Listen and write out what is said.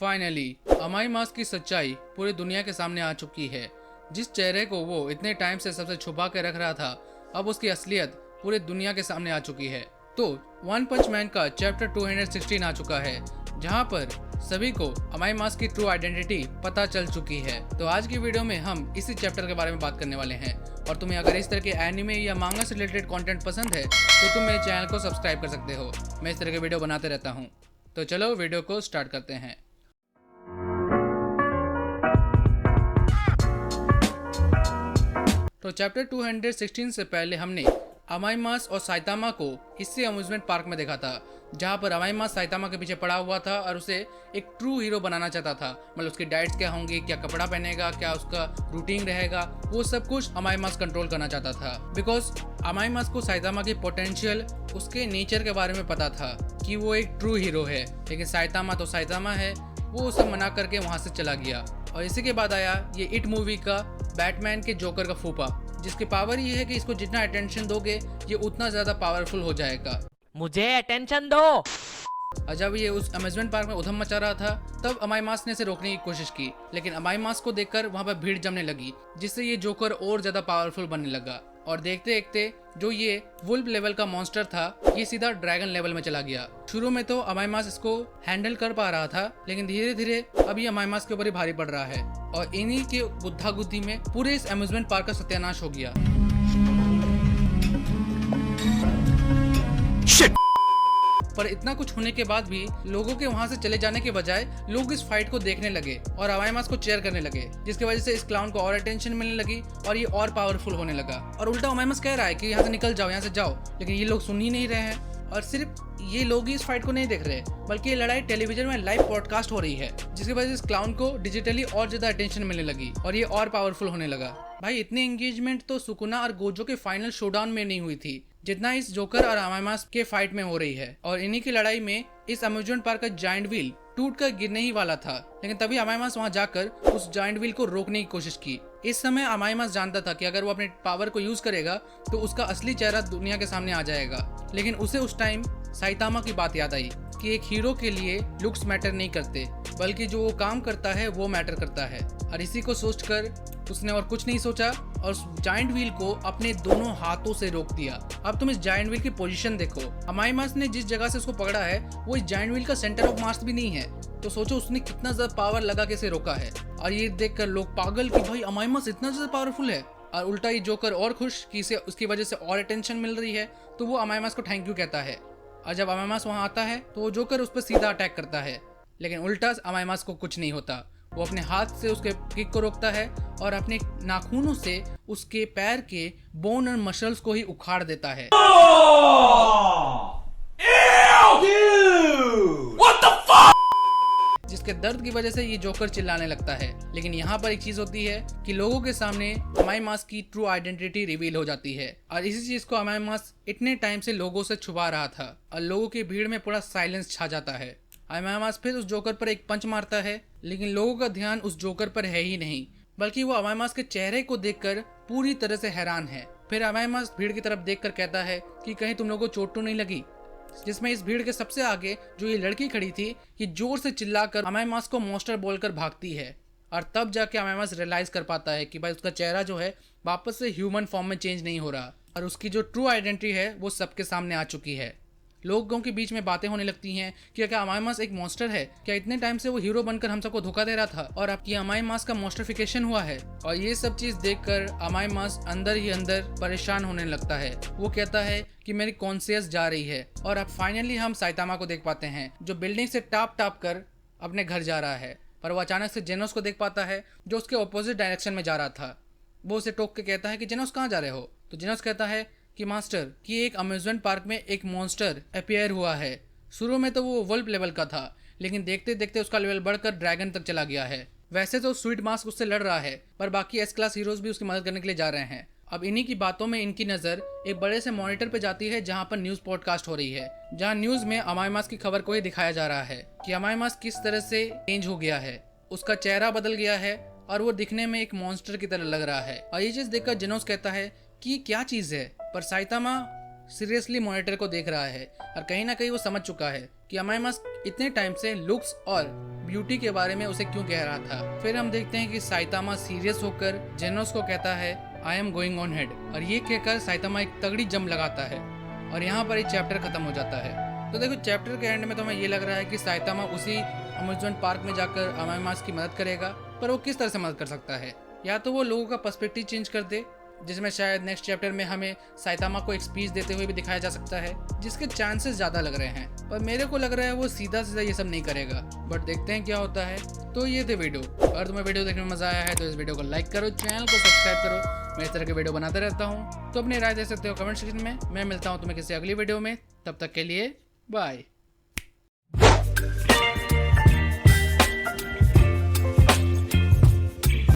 Finally अमाई mask की सच्चाई पूरी दुनिया के सामने आ चुकी है। जिस चेहरे को वो इतने टाइम से सबसे छुपा के रख रहा था, अब उसकी असलियत पूरी दुनिया के सामने आ चुकी है। तो वन पंच मैन का चैप्टर 216 आ चुका है, जहां पर सभी को अमाई मास्क की ट्रू आइडेंटिटी पता चल चुकी है। तो आज की वीडियो में हम इसी चैप्टर के बारे में बात करने वाले हैं। और तुम्हें अगर इस तरह के एनिमे या मांगा से रिलेटेड कंटेंट पसंद है तो तुम मेरे चैनल को सब्सक्राइब कर सकते हो। मैं इस तरह के वीडियो बनाते रहता हूँ। तो चलो वीडियो को स्टार्ट करते हैं। तो चैप्टर 216 से पहले हमने अमाई मास और साइतामा को इसी अम्यूजमेंट पार्क में देखा था, जहां पर अमाई मास साइतामा के पीछे पड़ा हुआ था और उसे एक ट्रू हीरो बनाना चाहता था। मतलब उसकी डाइट्स क्या होंगी, क्या कपड़ा पहनेगा, क्या उसका रूटीन रहेगा, वो सब कुछ अमाई मास कंट्रोल करना चाहता था। बिकॉज अमाई मास को साइतामा की पोटेंशियल, उसके नेचर के बारे में पता था कि वो एक ट्रू हीरो है। लेकिन साइतामा तो साइतामा है, वो उसे मना करके वहां से चला गया। और इसी के बाद आया ये इट मूवी का बैटमैन के जोकर का फूफा, जिसकी पावर ये है कि इसको जितना अटेंशन दोगे ये उतना ज्यादा पावरफुल हो जाएगा। मुझे अटेंशन दो। और जब ये उस अम्यूजमेंट पार्क में उधम मचा रहा था, तब अमाई मास ने इसे रोकने की कोशिश की, लेकिन अमाई मास को देखकर वहां पर भीड़ जमने लगी, जिससे ये जोकर और ज्यादा पावरफुल बनने लगा। और देखते देखते जो ये वुल्फ लेवल का मॉन्स्टर था, ये सीधा ड्रैगन लेवल में चला गया। शुरू में तो अमाई मास इसको हैंडल कर पा रहा था, लेकिन धीरे धीरे अब ये अमाई मास के ऊपर ही भारी पड़ रहा है। और इन्हीं के गुद्धा गुद्धी में पूरे इस अम्यूजमेंट पार्क का सत्यानाश हो गया। पर इतना कुछ होने के बाद भी लोगों के वहां से चले जाने के बजाय लोग इस फाइट को देखने लगे और अमाई मास को चेयर करने लगे, जिसकी वजह से इस क्लाउन को और अटेंशन मिलने लगी और ये और पावरफुल होने लगा। और उल्टा अमाई मास कह रहा है कि यहाँ से निकल जाओ, यहाँ से जाओ, लेकिन ये लोग सुन ही नहीं रहे हैं। और सिर्फ ये लोग ही इस फाइट को नहीं देख रहे, बल्कि ये लड़ाई टेलीविजन में लाइव पॉडकास्ट हो रही है, जिसकी वजह से इस क्लाउन को डिजिटली और ज्यादा अटेंशन मिलने लगी और ये और पावरफुल होने लगा। भाई इतनी एंगेजमेंट तो सुकुना और गोजो के फाइनल शोडाउन में नहीं हुई थी, जितना इस जोकर और अमाई मास के फाइट में हो रही है। और इन्हीं की लड़ाई में इस अम्यूजमेंट पार्क का जायंट व्हील टूट कर गिरने ही वाला था, लेकिन तभी अमाई मास वहां जाकर उस जायंट व्हील को रोकने की कोशिश की। इस समय अमाई मास जानता था कि अगर वो अपने पावर को यूज करेगा तो उसका असली चेहरा दुनिया के सामने आ जाएगा। लेकिन उसे उस टाइम साइतामा की बात याद आई कि एक हीरो के लिए लुक्स मैटर नहीं करते, बल्कि जो वो काम करता है वो मैटर करता है। और इसी को सोचकर उसने और कुछ नहीं सोचा और उस जायंट व्हील को अपने दोनों हाथों से रोक दिया। अब तुम इस जायंट व्हील की पोजीशन देखो। अमाई मास ने जिस जगह से उसको पकड़ा है वो इस जायंट व्हील का सेंटर ऑफ मास भी नहीं है, तो सोचो उसने कितना ज्यादा पावर लगा के इसे रोका है। और ये देखकर लोग पागल कि भाई अमाई मास इतना ज्यादा पावरफुल है। और उल्टा ये जोकर और खुश कि इसे उसकी वजह से और अटेंशन मिल रही है, तो वो अमाई मास को थैंक यू कहता है। और जब अमाई मास वहां आता है तो वो जोकर उस पर सीधा अटैक करता है, लेकिन उल्टा अमाई मास को कुछ नहीं होता। वो अपने हाथ से उसके किक को रोकता है और अपने नाखूनों से उसके पैर के बोन और मसल्स को ही उखाड़ देता है। जिसके दर्द की वजह से ये जोकर चिल्लाने लगता है। लेकिन यहाँ पर एक चीज होती है कि लोगों के सामने अमाई मास की ट्रू आइडेंटिटी रिवील हो जाती है, और इसी चीज को अमाई मास इतने टाइम से लोगों से छुपा रहा था। और लोगों की भीड़ में पूरा साइलेंस छा जाता है। अमाई मास फिर उस जोकर पर एक पंच मारता है, लेकिन लोगों का ध्यान उस जोकर पर है ही नहीं, बल्कि वो अमाई मास के चेहरे को देखकर पूरी तरह से हैरान है। फिर अमाई मास भीड़ की तरफ देखकर कहता है कि कहीं तुम लोगों को चोट तो नहीं लगी। जिसमें इस भीड़ के सबसे आगे जो ये लड़की खड़ी थी, ये जोर से चिल्लाकर अमाई मास को मॉन्स्टर बोलकर भागती है। और तब जाके अमाई मास रियलाइज कर पाता है कि भाई उसका चेहरा जो है वापस से ह्यूमन फॉर्म में चेंज नहीं हो रहा, और उसकी जो ट्रू आइडेंटिटी है वो सबके सामने आ चुकी है। लोगों के बीच में बातें होने लगती हैं कि क्या अमाई मास एक मॉन्स्टर है, क्या इतने टाइम से वो हीरो बनकर हम सबको धोखा दे रहा था और अब की अमाई मास का मॉन्स्टरिफिकेशन हुआ है। और ये सब चीज देखकर अमाई मास अंदर ही अंदर परेशान होने लगता है। वो कहता है कि मेरी कॉन्शियस जा रही है। और अब फाइनली हम साइतामा को देख पाते हैं, जो बिल्डिंग से टाप टाप कर अपने घर जा रहा है। पर वो अचानक से जेनोस को देख पाता है, जो उसके ऑपोजिट डायरेक्शन में जा रहा था। वो उसे टोक के कहता है कि जेनोस कहाँ जा रहे हो? तो जेनोस कहता है कि मास्टर कि एक अम्यूजमेंट पार्क में एक मॉन्स्टर अपीयर हुआ है। शुरू में तो वो वुल्फ लेवल का था, लेकिन देखते देखते उसका लेवल बढ़कर ड्रैगन तक चला गया है। वैसे तो स्वीट मास्क उससे लड़ रहा है, पर बाकी एस क्लास हीरोज भी उसकी मदद करने के लिए जा रहे हैं। अब इन्हीं की बातों में इनकी नजर एक बड़े से मॉनिटर पे जाती है, जहां पर न्यूज पॉडकास्ट हो रही है, जहां न्यूज में अमाई मास की खबर को ही दिखाया जा रहा है कि अमाई मास किस तरह से चेंज हो गया है। उसका चेहरा बदल गया है और वो दिखने में एक मॉन्स्टर की तरह लग रहा है। और ये चीज देखकर जेनोस कहता है कि क्या चीज है, पर साइतामा सीरियसली मॉनिटर को देख रहा है और कहीं ना कहीं वो समझ चुका है कि अमाई मास इतने टाइम से लुक्स और ब्यूटी के बारे में उसे क्यों कह रहा था। फिर हम देखते हैं कि साइतामा सीरियस होकर जेनोस को कहता है I am going on head, और ये कहकर साइतामा एक तगड़ी जंप लगाता है और यहाँ पर ही चैप्टर खत्म हो जाता है। तो देखो चैप्टर के एंड में तो हमें ये लग रहा है कि साइतामा उसी अम्यूजमेंट पार्क में जाकर अमाईमास की मदद करेगा, पर वो किस तरह से मदद कर सकता है। या तो वो लोगों का पर्सपेक्टिव चेंज कर दे, जिसमें शायद नेक्स्ट चैप्टर में हमें साइतामा को एक स्पीच देते हुए भी दिखाया जा सकता है, जिसके चांसेस ज़्यादा लग रहे हैं। पर मेरे को लग रहा है वो सीधा सीधा ये सब नहीं करेगा, बट देखते हैं क्या होता है। तो ये थे वीडियो। अगर तुम्हें वीडियो देखने में मजा आया है तो इस वीडियो को लाइक करो, चैनल को सब्सक्राइब करो। मैं इस तरह के वीडियो बनाते रहता हूँ, तो अपनी राय दे सकते हो कमेंट सेक्शन में। मैं मिलता हूँ तुम्हें किसी अगली वीडियो में, तब तक के लिए बाय।